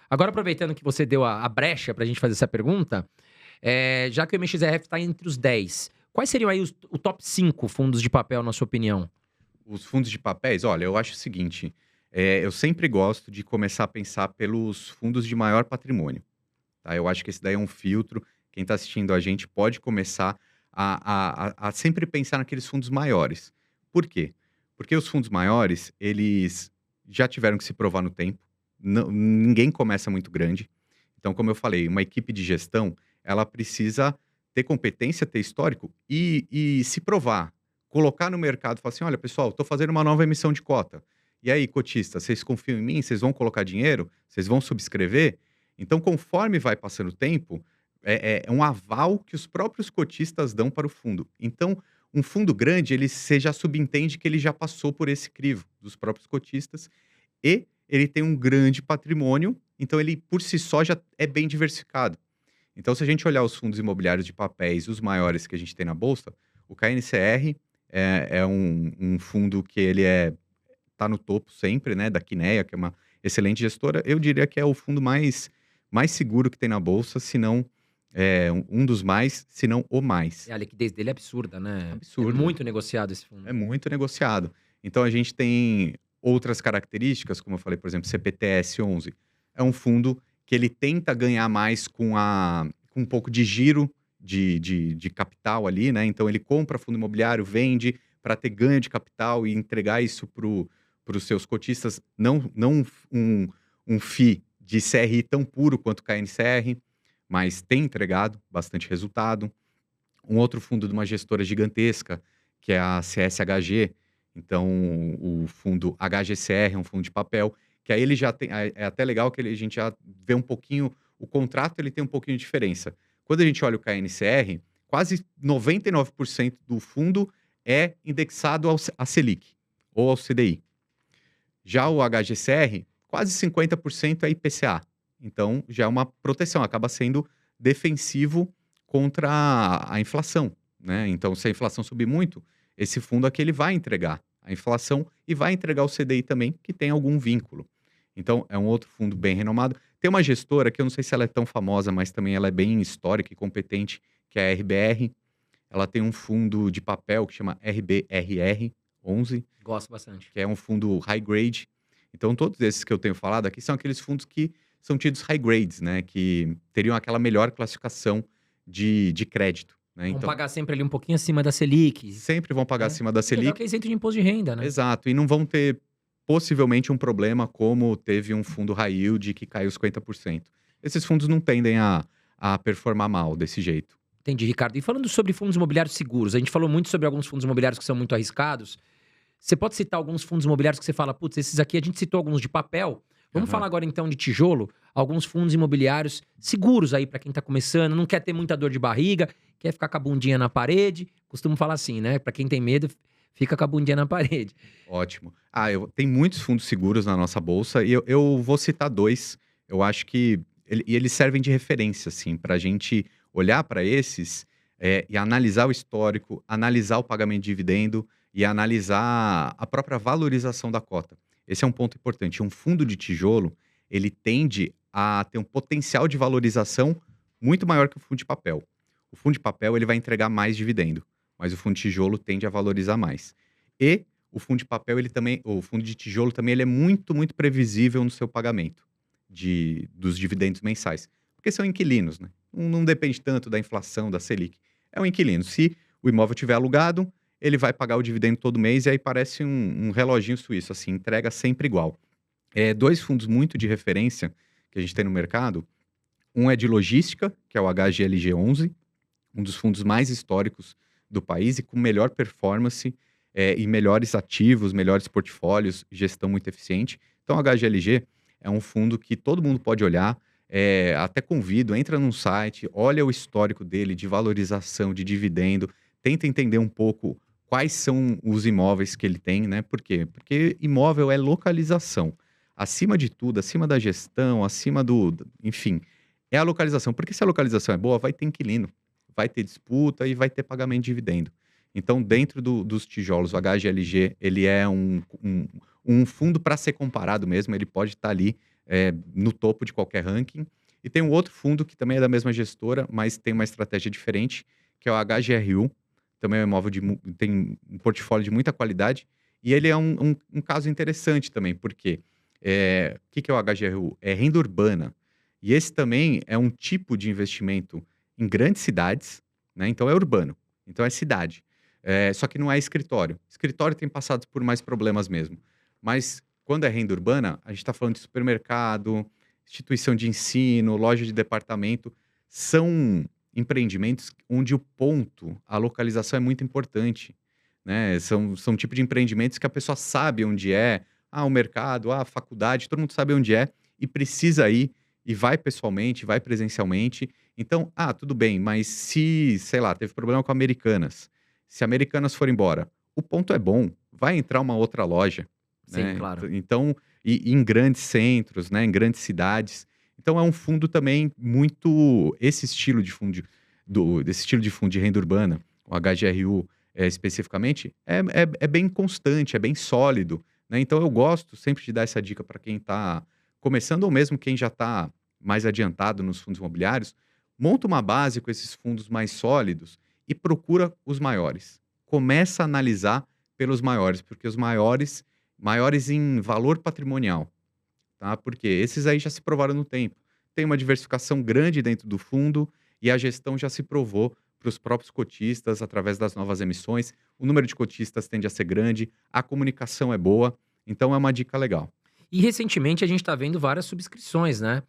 Agora, aproveitando que você deu a brecha para a gente fazer essa pergunta, já que o MXRF está entre os 10, quais seriam aí o top 5 fundos de papel, na sua opinião? Os fundos de papéis, olha, eu acho o seguinte, eu sempre gosto de começar a pensar pelos fundos de maior patrimônio, tá? Eu acho que esse daí é um filtro, quem está assistindo a gente pode começar a sempre pensar naqueles fundos maiores. Por quê? Porque os fundos maiores, eles já tiveram que se provar no tempo, ninguém começa muito grande. Então, como eu falei, uma equipe de gestão, ela precisa ter competência, ter histórico e se provar. Colocar no mercado e falar assim: olha, pessoal, estou fazendo uma nova emissão de cota. E aí, cotistas, vocês confiam em mim? Vocês vão colocar dinheiro? Vocês vão subscrever? Então, conforme vai passando o tempo, é um aval que os próprios cotistas dão para o fundo. Então, um fundo grande, você já subentende que ele já passou por esse crivo dos próprios cotistas e ele tem um grande patrimônio, então ele por si só já é bem diversificado. Então, se a gente olhar os fundos imobiliários de papéis, os maiores que a gente tem na bolsa, o KNCR é um fundo que ele tá no topo sempre, né, da Quineia, que é uma excelente gestora. Eu diria que é o fundo mais seguro que tem na bolsa, se não um dos mais, se não o mais. A liquidez dele é absurda, né? É Absurdo. muito negociado esse fundo. É muito negociado. Então a gente tem outras características, como eu falei, por exemplo, CPTS 11. É um fundo que ele tenta ganhar mais com um pouco de giro de capital ali, né? Então ele compra fundo imobiliário, vende para ter ganho de capital e entregar isso para os seus cotistas, não um FII de CRI tão puro quanto o KNCR, mas tem entregado bastante resultado. Um outro fundo de uma gestora gigantesca, que é a CSHG, então o fundo HGCR é um fundo de papel, que aí ele já tem, é até legal que a gente já vê um pouquinho, o contrato ele tem um pouquinho de diferença. Quando a gente olha o KNCR, quase 99% do fundo é indexado à Selic ou ao CDI. Já o HGCR, quase 50% é IPCA. Então, já é uma proteção, acaba sendo defensivo contra a inflação, né? Então, se a inflação subir muito, esse fundo aqui ele vai entregar a inflação e vai entregar o CDI também, que tem algum vínculo. Então, é um outro fundo bem renomado. Tem uma gestora que eu não sei se ela é tão famosa, mas também ela é bem histórica e competente, que é a RBR. Ela tem um fundo de papel que chama RBRR 11, Gosto bastante. que é um fundo high grade. Então, todos esses que eu tenho falado aqui são aqueles fundos que são tidos high grades, né? Que teriam aquela melhor classificação de crédito, né? Vão Então, pagar sempre ali um pouquinho acima da Selic, sempre vão pagar né? acima da E legal que Selic. é isento de imposto de renda, né? Exato. E não vão ter, possivelmente, um problema como teve um fundo high yield que caiu 50%. Esses fundos não tendem a performar mal desse jeito. Entendi, Ricardo. E falando sobre fundos imobiliários seguros, a gente falou muito sobre alguns fundos imobiliários que são muito arriscados. Você pode citar alguns fundos imobiliários que você fala, putz, esses aqui a gente citou alguns de papel. Vamos Aham. falar agora então de tijolo, alguns fundos imobiliários seguros aí pra quem tá começando, não quer ter muita dor de barriga, quer ficar com a bundinha na parede. Costumo falar assim, né? Pra quem tem medo, fica com a bundinha na parede. Ótimo. Tem muitos fundos seguros na nossa bolsa e eu vou citar dois. Eu acho que eles servem de referência, assim, para a gente olhar para esses e analisar o histórico, analisar o pagamento de dividendo e analisar a própria valorização da cota. Esse é um ponto importante. Um fundo de tijolo, ele tende a ter um potencial de valorização muito maior que o fundo de papel. O fundo de papel ele vai entregar mais dividendo, mas o fundo de tijolo tende a valorizar mais. E o fundo de papel, ele também o fundo de tijolo também, ele é muito, muito previsível no seu pagamento dos dividendos mensais, porque são inquilinos, né. Não depende tanto da inflação, da Selic. É um inquilino, se o imóvel tiver alugado, ele vai pagar o dividendo todo mês e aí parece um reloginho suíço, assim, entrega sempre igual. 2 fundos muito de referência que a gente tem no mercado, um é de logística, que é o HGLG 11, um dos fundos mais históricos do país e com melhor performance, e melhores ativos, melhores portfólios, gestão muito eficiente. Então, o HGLG é um fundo que todo mundo pode olhar, até convido, entra num site, olha o histórico dele de valorização, de dividendo, tenta entender um pouco quais são os imóveis que ele tem, né? Por quê? Porque imóvel é localização. Acima de tudo, acima da gestão, acima enfim, é a localização. Porque se a localização é boa, vai ter inquilino, vai ter disputa e vai ter pagamento de dividendo. Então, dentro dos tijolos, o HGLG, ele é um fundo para ser comparado mesmo, ele pode estar ali no topo de qualquer ranking. E tem um outro fundo que também é da mesma gestora, mas tem uma estratégia diferente, que é o HGRU. Também é um imóvel tem um portfólio de muita qualidade. E ele é um caso interessante também, porque o que é o HGRU? É renda urbana. E esse também é um tipo de investimento em grandes cidades, né? Então é urbano, então é cidade. Só que não é escritório. Escritório tem passado por mais problemas mesmo. Mas quando é renda urbana, a gente está falando de supermercado, instituição de ensino, loja de departamento. São empreendimentos onde o ponto, a localização é muito importante, né? São tipo de empreendimentos que a pessoa sabe onde é. O mercado, a faculdade, todo mundo sabe onde é e precisa ir e vai pessoalmente, vai presencialmente. Então, tudo bem, mas se, sei lá, teve problema com Americanas, se Americanas for embora, o ponto é bom, vai entrar uma outra loja, Sim, né? claro. Então, e em grandes centros, né, em grandes cidades. Então é um fundo também muito esse estilo de fundo desse estilo de fundo de renda urbana, o HGRU, especificamente, é bem constante, é bem sólido, né? Então eu gosto sempre de dar essa dica para quem está começando ou mesmo quem já está mais adiantado nos fundos imobiliários, monta uma base com esses fundos mais sólidos e procura os maiores. Começa a analisar pelos maiores, porque os maiores em valor patrimonial, tá? Porque esses aí já se provaram no tempo. Tem uma diversificação grande dentro do fundo e a gestão já se provou para os próprios cotistas através das novas emissões. O número de cotistas tende a ser grande, a comunicação é boa, então é uma dica legal. E recentemente a gente está vendo várias subscrições, né?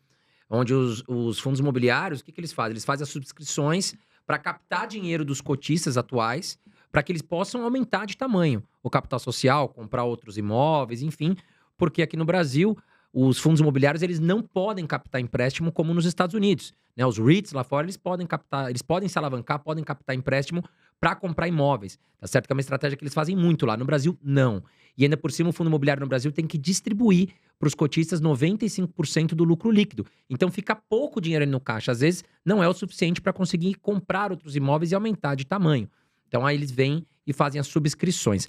Onde os fundos imobiliários, o que eles fazem? Eles fazem as subscrições para captar dinheiro dos cotistas atuais, para que eles possam aumentar de tamanho o capital social, comprar outros imóveis, enfim. Porque aqui no Brasil, os fundos imobiliários eles não podem captar empréstimo como nos Estados Unidos, né? Os REITs lá fora, eles podem captar, eles podem se alavancar, podem captar empréstimo para comprar imóveis. Tá certo que é uma estratégia que eles fazem muito lá. No Brasil, não. E ainda por cima, o fundo imobiliário no Brasil tem que distribuir para os cotistas 95% do lucro líquido. Então fica pouco dinheiro ali no caixa. Às vezes não é o suficiente para conseguir comprar outros imóveis e aumentar de tamanho. Então aí eles vêm e fazem as subscrições.